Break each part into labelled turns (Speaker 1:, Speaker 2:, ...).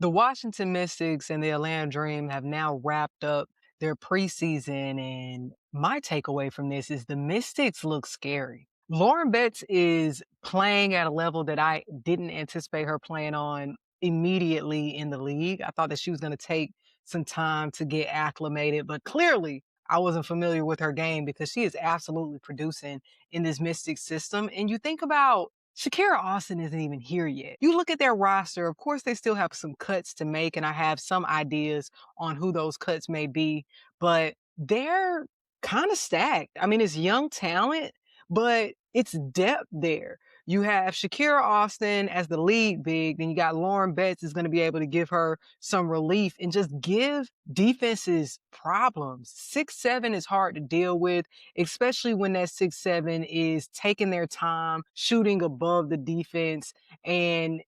Speaker 1: The Washington Mystics and the Atlanta Dream have now wrapped up their preseason, and my takeaway from this is the Mystics look scary. Lauren Betts is playing at a level that I didn't anticipate her playing on immediately in the league. I thought that she was going to take some time to get acclimated, but clearly I wasn't familiar with her game because she is absolutely producing in this Mystics system. And you think about Shakira Austin isn't even here yet. You look at their roster, of course, they still have some cuts to make, and I have some ideas on who those cuts may be, but they're kind of stacked. I mean, it's young talent, but it's depth there. You have Shakira Austin as the lead big, then you got Lauren Betts is going to be able to give her some relief and just give defenses problems. 6'7" is hard to deal with, especially when that 6'7" is taking their time, shooting above the defense, and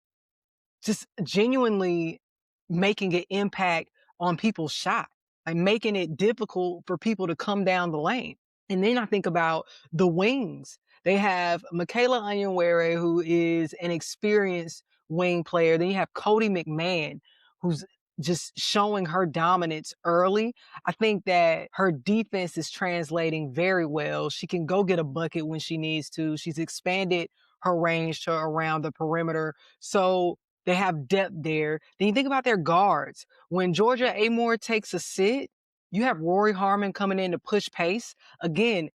Speaker 1: just genuinely making an impact on people's shot, like making it difficult for people to come down the lane. And then I think about the wings. They have Michaela Onyenwere, who is an experienced wing player. Then you have Cody McMahon, who's just showing her dominance early. I think that her defense is translating very well. She can go get a bucket when she needs to. She's expanded her range to around the perimeter. So they have depth there. Then you think about their guards. When Georgia Amore takes a sit, you have Rory Harmon coming in to push pace. Again,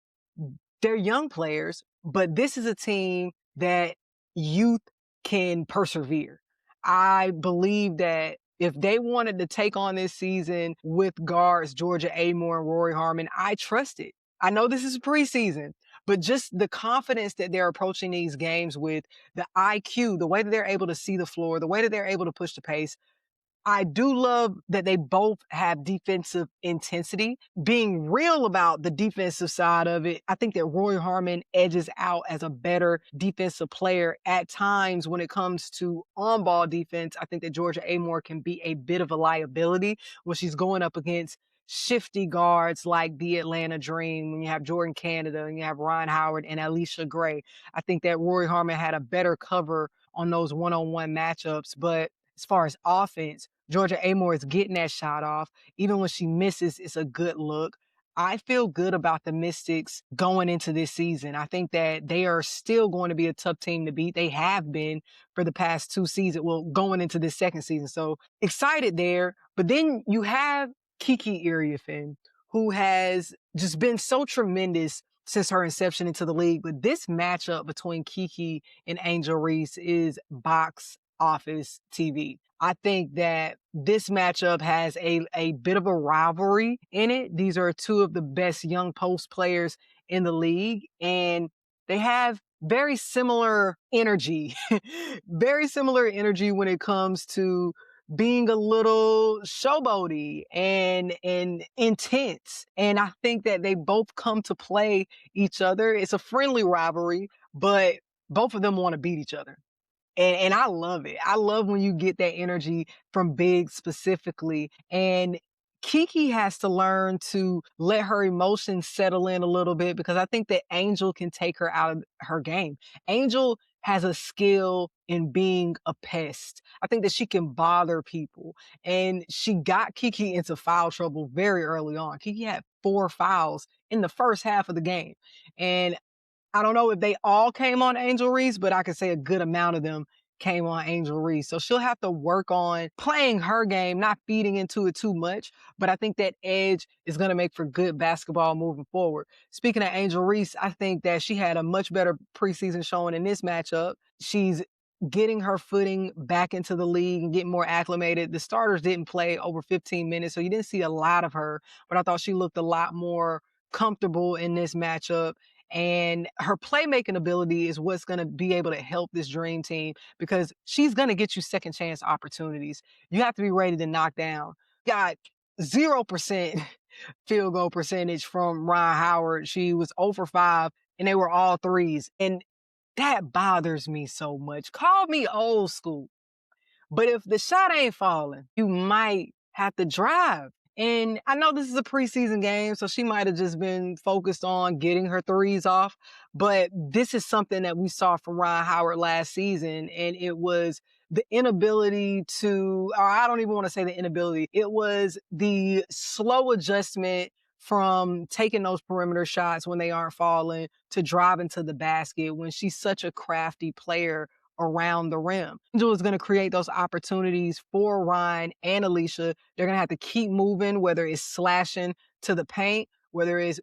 Speaker 1: they're young players, but this is a team that youth can persevere. I believe that if they wanted to take on this season with guards Georgia Amore and Rory Harmon, I trust it. I know this is preseason, but just the confidence that they're approaching these games with, the IQ, the way that they're able to see the floor, the way that they're able to push the pace, I do love that they both have defensive intensity. Being real about the defensive side of it, I think that Roy Harmon edges out as a better defensive player at times when it comes to on-ball defense. I think that Georgia Amore can be a bit of a liability when she's going up against shifty guards like the Atlanta Dream, when you have Jordan Canada and you have Ryan Howard and Alicia Gray. I think that Rory Harmon had a better cover on those one-on-one matchups, but as far as offense, Georgia Amore is getting that shot off. Even when she misses, it's a good look. I feel good about the Mystics going into this season. I think that they are still going to be a tough team to beat. They have been for the past two seasons, well, going into this second season. So excited there. But then you have Kiki Iriafen, who has just been so tremendous since her inception into the league. But this matchup between Kiki and Angel Reese is box office TV. I think that this matchup has a bit of a rivalry in it. These are two of the best young post players in the league, and they have very similar energy, very similar energy when it comes to being a little showboaty and intense. And I think that they both come to play each other. It's a friendly rivalry, but both of them want to beat each other. And I love it. I love when you get that energy from Big specifically. And Kiki has to learn to let her emotions settle in a little bit because I think that Angel can take her out of her game. Angel has a skill in being a pest. I think that she can bother people. And she got Kiki into foul trouble very early on. Kiki had 4 fouls in the first half of the game. And I don't know if they all came on Angel Reese, but I could say a good amount of them came on Angel Reese. So she'll have to work on playing her game, not feeding into it too much. But I think that edge is going to make for good basketball moving forward. Speaking of Angel Reese, I think that she had a much better preseason showing in this matchup. She's getting her footing back into the league and getting more acclimated. The starters didn't play over 15 minutes, so you didn't see a lot of her, but I thought she looked a lot more comfortable in this matchup. And her playmaking ability is what's going to be able to help this dream team because she's going to get you second chance opportunities. You have to be ready to knock down. Got 0% field goal percentage from Ryan Howard. She was 0 for 5 and they were all threes. And that bothers me so much. Call me old school. But if the shot ain't falling, you might have to drive. And I know this is a preseason game, so she might have just been focused on getting her threes off. But this is something that we saw from Ryan Howard last season, and it was the inability to, or I don't even want to say the inability, it was the slow adjustment from taking those perimeter shots when they aren't falling to driving to the basket when she's such a crafty player around the rim. Angel is going to create those opportunities for Ryan and Alicia. They're going to have to keep moving, whether it's slashing to the paint, whether it's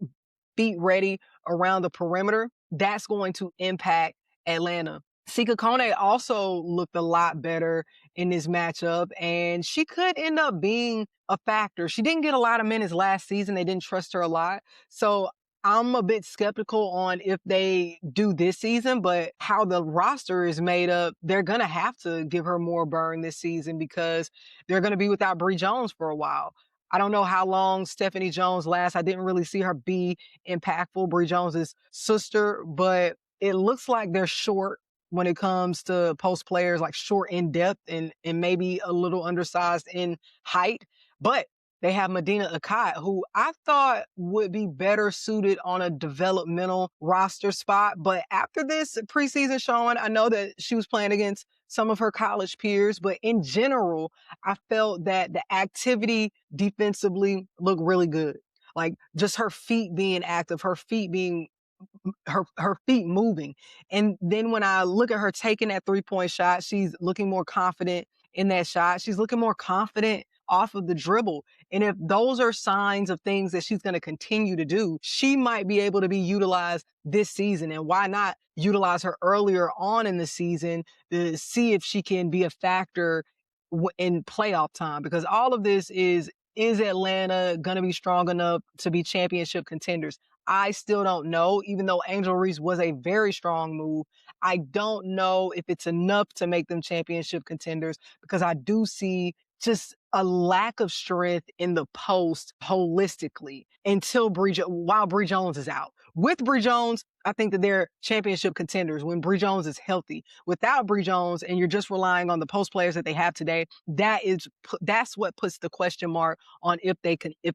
Speaker 1: feet ready around the perimeter. That's going to impact Atlanta. Sika Kone also looked a lot better in this matchup, and she could end up being a factor. She didn't get a lot of minutes last season. They didn't trust her a lot. So I'm a bit skeptical on if they do this season, but how the roster is made up, they're going to have to give her more burn this season because they're going to be without Bree Jones for a while. I don't know how long Stephanie Jones lasts. I didn't really see her be impactful, Bree Jones's sister, but it looks like they're short when it comes to post players, like short in depth and maybe a little undersized in height. But they have Medina Akai, who I thought would be better suited on a developmental roster spot. But after this preseason showing, I know that she was playing against some of her college peers, but in general, I felt that the activity defensively looked really good. Like just her feet being active, her feet moving. And then when I look at her taking that 3-point shot, she's looking more confident in that shot. She's looking more confident off of the dribble. And if those are signs of things that she's going to continue to do, she might be able to be utilized this season. And why not utilize her earlier on in the season to see if she can be a factor in playoff time? Because all of this is Atlanta going to be strong enough to be championship contenders? I still don't know, even though Angel Reese was a very strong move. I don't know if it's enough to make them championship contenders because I do see just a lack of strength in the post holistically while Bree Jones is out. With Bree Jones, I think that they're championship contenders when Bree Jones is healthy. Without Bree Jones and you're just relying on the post players that they have today, that's what puts the question mark on if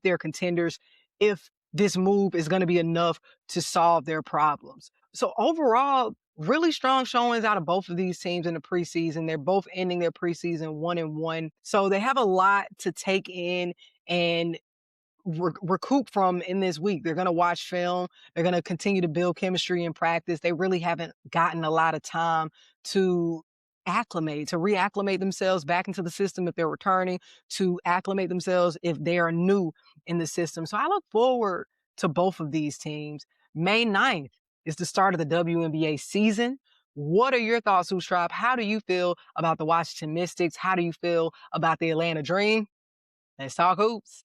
Speaker 1: they're contenders, if this move is going to be enough to solve their problems. So overall, really strong showings out of both of these teams in the preseason. They're both ending their preseason 1-1. So they have a lot to take in and recoup from in this week. They're going to watch film. They're going to continue to build chemistry in practice. They really haven't gotten a lot of time to reacclimate themselves back into the system if they're returning, to acclimate themselves if they are new in the system. So I look forward to both of these teams. May 9th is the start of the WNBA season. What are your thoughts, Ustrop? How do you feel about the Washington Mystics? How do you feel about the Atlanta Dream? Let's talk hoops.